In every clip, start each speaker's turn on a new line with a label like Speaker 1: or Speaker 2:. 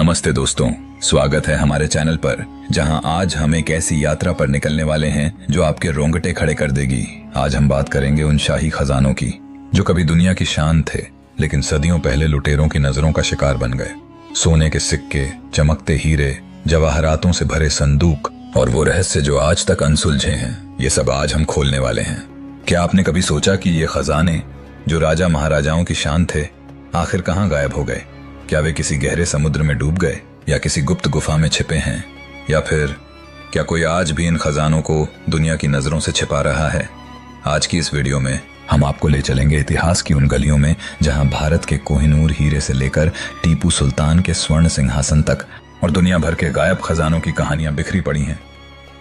Speaker 1: नमस्ते दोस्तों, स्वागत है हमारे चैनल पर, जहां आज हम एक ऐसी यात्रा पर निकलने वाले हैं जो आपके रोंगटे खड़े कर देगी। आज हम बात करेंगे उन शाही खजानों की जो कभी दुनिया की शान थे, लेकिन सदियों पहले लुटेरों की नजरों का शिकार बन गए। सोने के सिक्के, चमकते हीरे, जवाहरातों से भरे संदूक और वो रहस्य जो आज तक अनसुलझे हैं, ये सब आज हम खोलने वाले हैं। क्या आपने कभी सोचा कि ये खजाने जो राजा महाराजाओं की शान थे, आखिर कहाँ गायब हो गए? क्या वे किसी गहरे समुद्र में डूब गए, या किसी गुप्त गुफा में छिपे हैं, या फिर क्या कोई आज भी इन खजानों को दुनिया की नजरों से छिपा रहा है? आज की इस वीडियो में हम आपको ले चलेंगे इतिहास की उन गलियों में जहां भारत के कोहिनूर हीरे से लेकर टीपू सुल्तान के स्वर्ण सिंहासन तक और दुनिया भर के गायब खजानों की कहानियां बिखरी पड़ी हैं।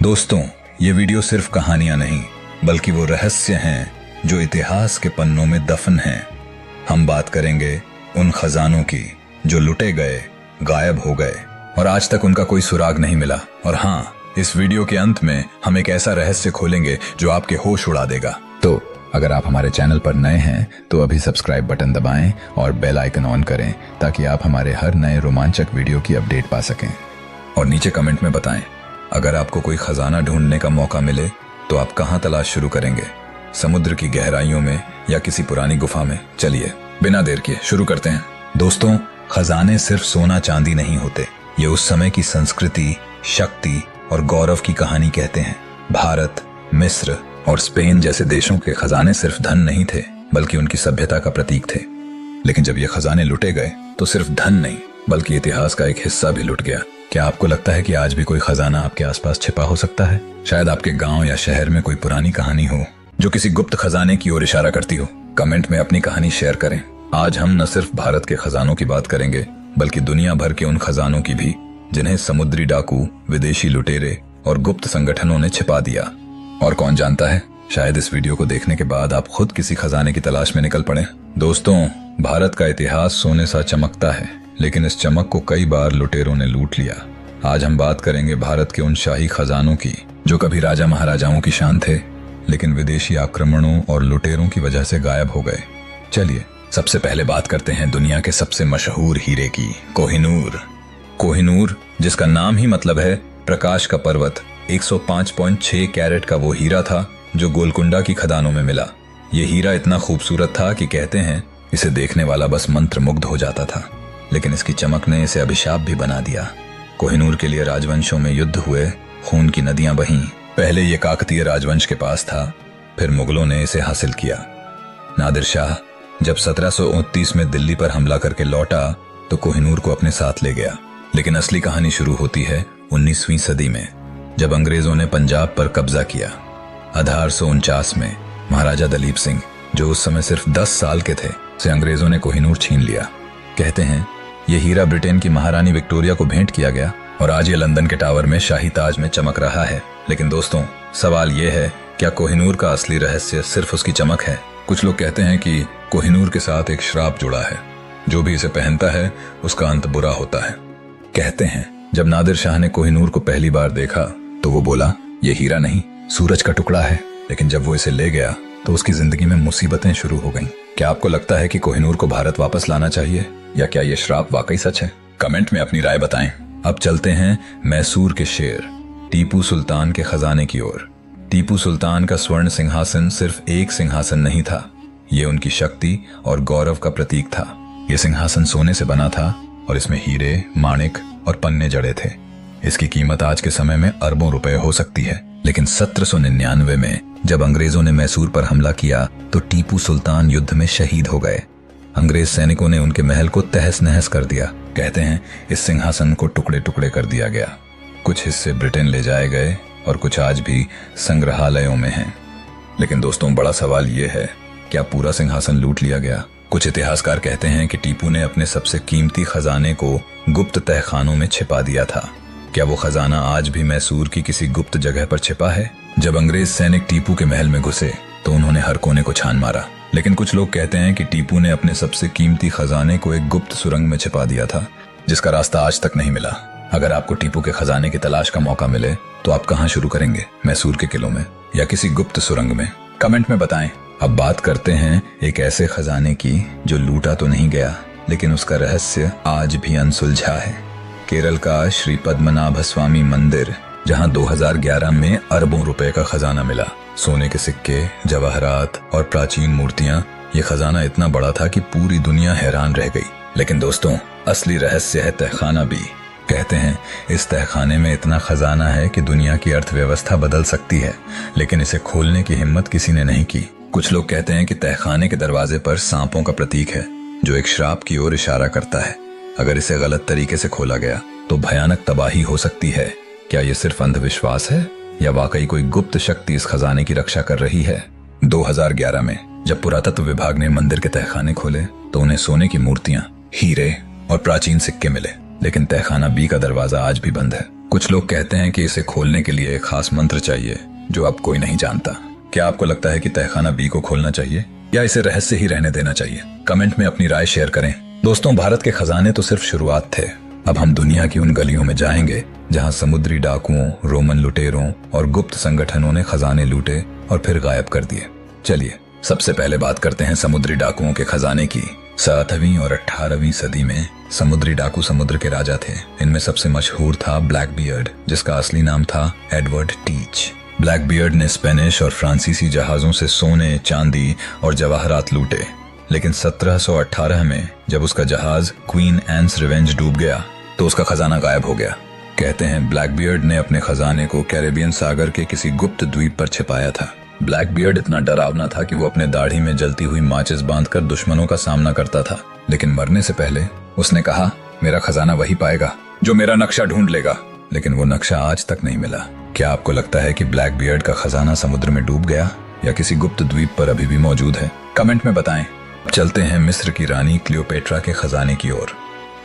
Speaker 1: दोस्तों, ये वीडियो सिर्फ कहानियां नहीं, बल्कि वो रहस्य हैं जो इतिहास के पन्नों में दफन हैं। हम बात करेंगे उन खजानों की जो लुटे गए, गायब हो गए और आज तक उनका कोई सुराग नहीं मिला। और हाँ, इस वीडियो के अंत में हम एक ऐसा रहस्य खोलेंगे जो आपके होश उड़ा देगा। तो अगर आप हमारे चैनल पर नए हैं तो अभी सब्सक्राइब बटन दबाएं और बेल आइकन ऑन करें, ताकि आप हमारे हर नए रोमांचक वीडियो की अपडेट पा सकें। और नीचे कमेंट में बताएं, अगर आपको कोई खजाना ढूंढने का मौका मिले तो आप कहाँ तलाश शुरू करेंगे? समुद्र की गहराइयों में या किसी पुरानी गुफा में? चलिए बिना देर किए शुरू करते हैं। दोस्तों, खजाने सिर्फ सोना चांदी नहीं होते, ये उस समय की संस्कृति, शक्ति और गौरव की कहानी कहते हैं। भारत, मिस्र और स्पेन जैसे देशों के खजाने सिर्फ धन नहीं थे, बल्कि उनकी सभ्यता का प्रतीक थे। लेकिन जब ये खजाने लुटे गए तो सिर्फ धन नहीं, बल्कि इतिहास का एक हिस्सा भी लुट गया। क्या आपको लगता है कि आज भी कोई खजाना आपके आसपास छिपा हो सकता है? शायद आपके गांव या शहर में कोई पुरानी कहानी हो जो किसी गुप्त खजाने की ओर इशारा करती हो। कमेंट में अपनी कहानी शेयर करें। आज हम न सिर्फ भारत के खजानों की बात करेंगे, बल्कि दुनिया भर के उन खजानों की भी जिन्हें समुद्री डाकू, विदेशी लुटेरे और गुप्त संगठनों ने छिपा दिया। और कौन जानता है, शायद इस वीडियो को देखने के बाद आप खुद किसी खजाने की तलाश में निकल पड़े। दोस्तों, भारत का इतिहास सोने सा चमकता है, लेकिन इस चमक को कई बार लुटेरों ने लूट लिया। आज हम बात करेंगे भारत के उन शाही खजानों की जो कभी राजा महाराजाओं की शान थे, लेकिन विदेशी आक्रमणों और लुटेरों की वजह से गायब हो गए। चलिए सबसे पहले बात करते हैं दुनिया के सबसे मशहूर हीरे की, कोहिनूर। कोहिनूर, जिसका नाम ही मतलब है प्रकाश का पर्वत, 105.6 कैरेट का वो हीरा था जो गोलकुंडा की खदानों में मिला। ये हीरा इतना खूबसूरत था कि कहते हैं इसे देखने वाला बस मंत्रमुग्ध हो जाता था, लेकिन इसकी चमक ने इसे अभिशाप भी बना दिया। कोहिनूर के लिए राजवंशों में युद्ध हुए, खून की नदियां बहीं। पहले ये काकतीय राजवंश के पास था, फिर मुगलों ने इसे हासिल किया। नादिर शाह जब 1729 में दिल्ली पर हमला करके लौटा तो कोहिनूर को अपने साथ ले गया। लेकिन असली कहानी शुरू होती है 19वीं सदी में, जब अंग्रेजों ने पंजाब पर कब्जा किया। 1849 में महाराजा दलीप सिंह, जो उस समय सिर्फ 10 साल के थे, से अंग्रेजों ने कोहिनूर छीन लिया। कहते हैं ये हीरा ब्रिटेन की महारानी विक्टोरिया को भेंट किया गया और आज ये लंदन के टावर में शाही ताज में चमक रहा है। लेकिन दोस्तों, सवाल ये है, क्या कोहिनूर का असली रहस्य सिर्फ उसकी चमक है? कुछ लोग कहते हैं कि कोहिनूर के साथ एक श्राप जुड़ा है, जो भी इसे पहनता है उसका अंत बुरा होता है। कहते हैं जब नादिर शाह ने कोहिनूर को पहली बार देखा तो वो बोला, ये हीरा नहीं, सूरज का टुकड़ा है। लेकिन जब वो इसे ले गया तो उसकी जिंदगी में मुसीबतें शुरू हो गईं। क्या आपको लगता है कि कोहिनूर को भारत वापस लाना चाहिए, या क्या ये श्राप वाकई सच है? कमेंट में अपनी राय बताएं। अब चलते हैं मैसूर के शेर टीपू सुल्तान के खजाने की ओर। टीपू सुल्तान का स्वर्ण सिंहासन सिर्फ एक सिंहासन नहीं था, ये उनकी शक्ति और गौरव का प्रतीक था। ये सिंहासन सोने से बना था और इसमें हीरे, माणिक और पन्ने जड़े थे। इसकी कीमत आज के समय में अरबों रुपए हो सकती है। लेकिन 1799 में जब अंग्रेजों ने मैसूर पर हमला किया तो टीपू सुल्तान युद्ध में शहीद हो गए। अंग्रेज सैनिकों ने उनके महल को तहस नहस कर दिया। कहते हैं इस सिंहासन को टुकड़े टुकड़े कर दिया गया। कुछ हिस्से ब्रिटेन ले जाए गए और कुछ आज भी संग्रहालयों में हैं। लेकिन दोस्तों, बड़ा सवाल ये है, क्या पूरा सिंहासन लूट लिया गया? कुछ इतिहासकार कहते हैं कि टीपू ने अपने सबसे कीमती खजाने को गुप्त तहखानों में छिपा दिया था। क्या वो खजाना आज भी मैसूर की किसी गुप्त जगह पर छिपा है? जब अंग्रेज सैनिक टीपू के महल में घुसे तो उन्होंने हर कोने को छान मारा। लेकिन कुछ लोग कहते हैं कि टीपू ने अपने सबसे कीमती खजाने को एक गुप्त सुरंग में छिपा दिया था, जिसका रास्ता आज तक नहीं मिला। अगर आपको टीपू के खजाने की तलाश का मौका मिले तो आप कहाँ शुरू करेंगे? मैसूर के किलों में या किसी गुप्त सुरंग में? कमेंट में बताएं। अब बात करते हैं एक ऐसे खजाने की जो लूटा तो नहीं गया, लेकिन उसका रहस्य आज भी अनसुलझा है। केरल का श्री पद्मनाभ स्वामी मंदिर, जहां 2011 में अरबों रुपए का खजाना मिला। सोने के सिक्के, जवाहरात और प्राचीन मूर्तियां। ये खजाना इतना बड़ा था कि पूरी दुनिया हैरान रह गई। लेकिन दोस्तों, असली रहस्य है तहखाना बी। कहते हैं इस तहखाने में इतना खजाना है कि दुनिया की अर्थव्यवस्था बदल सकती है, लेकिन इसे खोलने की हिम्मत किसी ने नहीं की। कुछ लोग कहते हैं कि तहखाने के दरवाजे पर सांपों का प्रतीक है, जो एक श्राप की ओर इशारा करता है। अगर इसे गलत तरीके से खोला गया तो भयानक तबाही हो सकती है। क्या ये सिर्फ अंधविश्वास है या वाकई कोई गुप्त शक्ति इस खजाने की रक्षा कर रही है? 2011 में जब पुरातत्व विभाग ने मंदिर के तहखाने खोले तो उन्हें सोने की मूर्तियां, हीरे और प्राचीन सिक्के मिले, लेकिन तहखाना बी का दरवाजा आज भी बंद है। कुछ लोग कहते हैं कि इसे खोलने के लिए एक खास मंत्र चाहिए जो अब कोई नहीं जानता। क्या आपको लगता है कि तहखाना बी को खोलना चाहिए या इसे रहस्य ही रहने देना चाहिए? कमेंट में अपनी राय शेयर करें। दोस्तों, भारत के खजाने तो सिर्फ शुरुआत थे। अब हम दुनिया की उन गलियों में जाएंगे जहां समुद्री डाकुओं, रोमन लुटेरों और गुप्त संगठनों ने खजाने लूटे और फिर गायब कर दिए। चलिए सबसे पहले बात करते हैं समुद्री डाकुओं के खजाने की। 7वीं और 18वीं सदी में समुद्री डाकू समुद्र के राजा थे। इनमें सबसे मशहूर था ब्लैक बियर्ड, जिसका असली नाम था एडवर्ड टीच। ब्लैक बियर्ड ने स्पेनिश और फ्रांसीसी जहाजों से सोने, चांदी और जवाहरात लूटे, लेकिन 1718 में जब उसका जहाज क्वीन एन्स रिवेंज डूब गया तो उसका खजाना गायब हो गया। कहते हैं ब्लैक बियर्ड ने अपने खजाने को कैरेबियन सागर के किसी गुप्त द्वीप पर छिपाया था। ब्लैक बियर्ड इतना डरावना था कि वो अपने दाढ़ी में जलती हुई माचिस बांधकर दुश्मनों का सामना करता था, लेकिन मरने से पहले उसने कहा, मेरा खजाना वही पाएगा जो मेरा नक्शा ढूंढ लेगा। लेकिन वो नक्शा आज तक नहीं मिला। क्या आपको लगता है कि ब्लैक बियर्ड का खजाना समुद्र में डूब गया या किसी गुप्त द्वीप पर अभी भी मौजूद है? कमेंट में बताएं। चलते हैं मिस्र की रानी क्लियोपेट्रा के खजाने की ओर।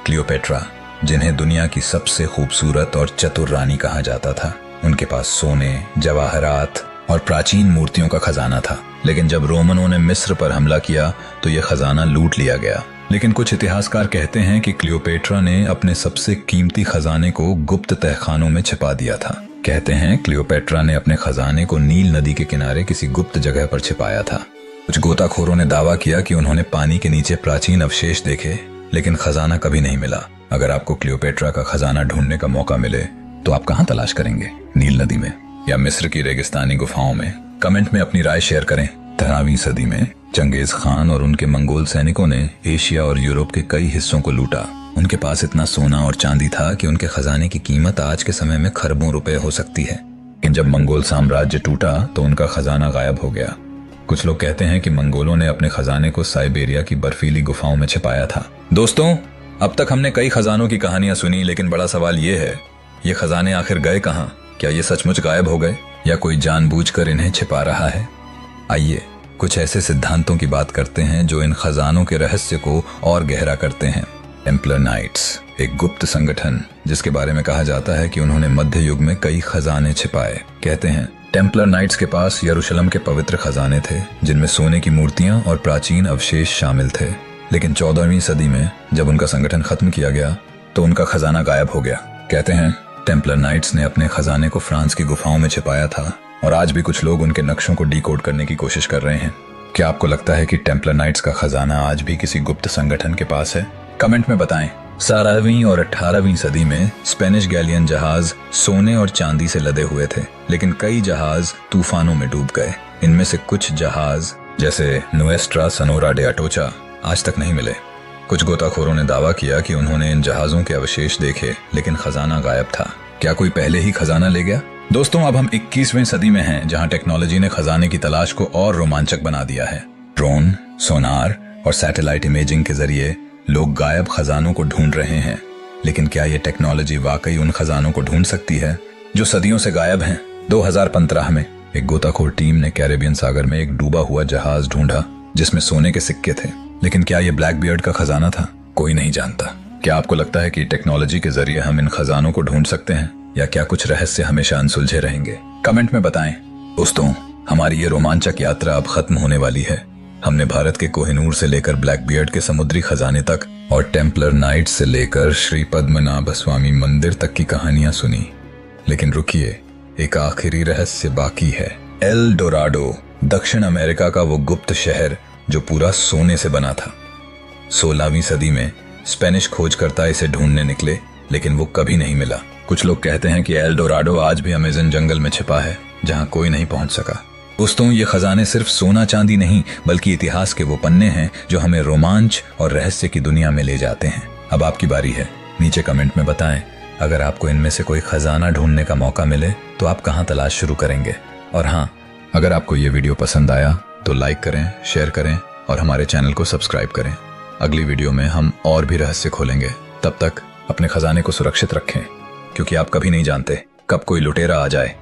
Speaker 1: क्लियोपेट्रा, जिन्हें दुनिया की सबसे खूबसूरत और चतुर रानी कहा जाता था, उनके पास सोने, जवाहरात और प्राचीन मूर्तियों का खजाना था। लेकिन जब रोमनों ने मिस्र पर हमला किया तो यह खजाना लूट लिया गया। लेकिन कुछ इतिहासकार कहते हैं कि क्लियोपेट्रा ने अपने सबसे कीमती खजाने को गुप्त तहखानों में छिपा दिया था। कहते हैं क्लियोपेट्रा ने अपने खजाने को नील नदी के किनारे किसी गुप्त जगह पर छिपाया था। कुछ गोताखोरों ने दावा किया कि उन्होंने पानी के नीचे प्राचीन अवशेष देखे, लेकिन खजाना कभी नहीं मिला। अगर आपको क्लियोपेट्रा का खजाना ढूंढने का मौका मिले तो आप कहां तलाश करेंगे? नील नदी में या मिस्र की रेगिस्तानी गुफाओं में? कमेंट में अपनी राय शेयर करें। 13वीं सदी में चंगेज खान और उनके मंगोल सैनिकों ने एशिया और यूरोप के कई हिस्सों को लूटा। उनके पास इतना सोना और चांदी था कि उनके खजाने की कीमत आज के समय में खरबों रुपए हो सकती है। लेकिन जब मंगोल साम्राज्य टूटा तो उनका खजाना गायब हो गया। कुछ लोग कहते हैं कि मंगोलों ने अपने खजाने को साइबेरिया की बर्फीली गुफाओं में छिपाया था। दोस्तों, अब तक हमने कई खजानों की कहानियां सुनी, लेकिन बड़ा सवाल ये है, ये खजाने आखिर गए कहां? क्या ये सचमुच गायब हो गए या कोई जानबूझकर इन्हें छिपा रहा है? आइए कुछ ऐसे सिद्धांतों की बात करते हैं जो इन खजानों के रहस्य को और गहरा करते हैं। टेम्पलर नाइट्स, एक गुप्त संगठन जिसके बारे में कहा जाता है कि उन्होंने मध्य युग में कई खजाने छिपाए। कहते हैं टेम्पलर नाइट्स के पास यरूशलेम के पवित्र खजाने थे, जिनमें सोने की मूर्तियां और प्राचीन अवशेष शामिल थे। लेकिन 14वीं सदी में जब उनका संगठन खत्म किया गया तो उनका खजाना गायब हो गया। कहते हैं टेम्पलर नाइट्स ने अपने खजाने को फ्रांस की गुफाओं में छिपाया था और आज भी कुछ लोग उनके नक्शों को डिकोड करने की कोशिश कर रहे हैं। क्या आपको लगता है कि टेम्पलर नाइट्स का खजाना आज भी किसी गुप्त संगठन के पास है? कमेंट में बताएं। 17वीं और 18वीं सदी में स्पेनिश गैलियन जहाज सोने और चांदी से लदे हुए थे, लेकिन कई जहाज तूफानों में डूब गए। इनमें से कुछ जहाज जैसे नुएस्ट्रा सनोरा डे अटोचा आज तक नहीं मिले। कुछ गोताखोरों ने दावा किया कि उन्होंने इन जहाजों के अवशेष देखे, लेकिन खजाना गायब था। क्या कोई पहले ही खजाना ले गया? दोस्तों, अब हम 21वीं सदी में हैं, जहां टेक्नोलॉजी ने खजाने की तलाश को और रोमांचक बना दिया है। ड्रोन, सोनार और सैटेलाइट इमेजिंग के जरिए लोग गायब खजानों को ढूंढ रहे हैं। लेकिन क्या ये टेक्नोलॉजी वाकई उन खजानों को ढूंढ सकती है जो सदियों से गायब हैं? 2015 में एक गोताखोर टीम ने कैरेबियन सागर में एक डूबा हुआ जहाज ढूंढा जिसमें सोने के सिक्के थे। लेकिन क्या ये ब्लैक बियर्ड का खजाना था? कोई नहीं जानता। क्या आपको लगता है कि टेक्नोलॉजी के जरिए हम इन खजानों को ढूंढ सकते हैं या क्या कुछ रहस्य हमेशा अनसुलझे रहेंगे? कमेंट में बताएं। दोस्तों, हमारी ये रोमांचक यात्रा अब खत्म होने वाली है। हमने भारत के कोहिनूर से लेकर ब्लैक बियर्ड के समुद्री खजाने तक और टेम्पलर नाइट्स से लेकर श्री पद्मनाभ स्वामी मंदिर तक की कहानियां सुनी। लेकिन रुकिए, एक आखिरी रहस्य बाकी है। एल डोराडो, दक्षिण अमेरिका का वो गुप्त शहर जो पूरा सोने से बना था। 16वीं सदी में स्पेनिश खोजकर्ता इसे ढूंढने निकले, लेकिन वो कभी नहीं मिला। कुछ लोग कहते हैं कि एल डोराडो आज भी अमेज़न जंगल में छिपा है, जहाँ कोई नहीं पहुंच सका। दोस्तों, ये खजाने सिर्फ सोना चांदी नहीं, बल्कि इतिहास के वो पन्ने हैं जो हमें रोमांच और रहस्य की दुनिया में ले जाते हैं। अब आपकी बारी है। नीचे कमेंट में बताएं, अगर आपको इनमें से कोई खजाना ढूंढने का मौका मिले तो आप कहाँ तलाश शुरू करेंगे। और हाँ, अगर आपको ये वीडियो पसंद आया तो लाइक करें, शेयर करें और हमारे चैनल को सब्सक्राइब करें। अगली वीडियो में हम और भी रहस्य खोलेंगे। तब तक अपने खजाने को सुरक्षित रखें, क्योंकि आप कभी नहीं जानते कब कोई लुटेरा आ जाए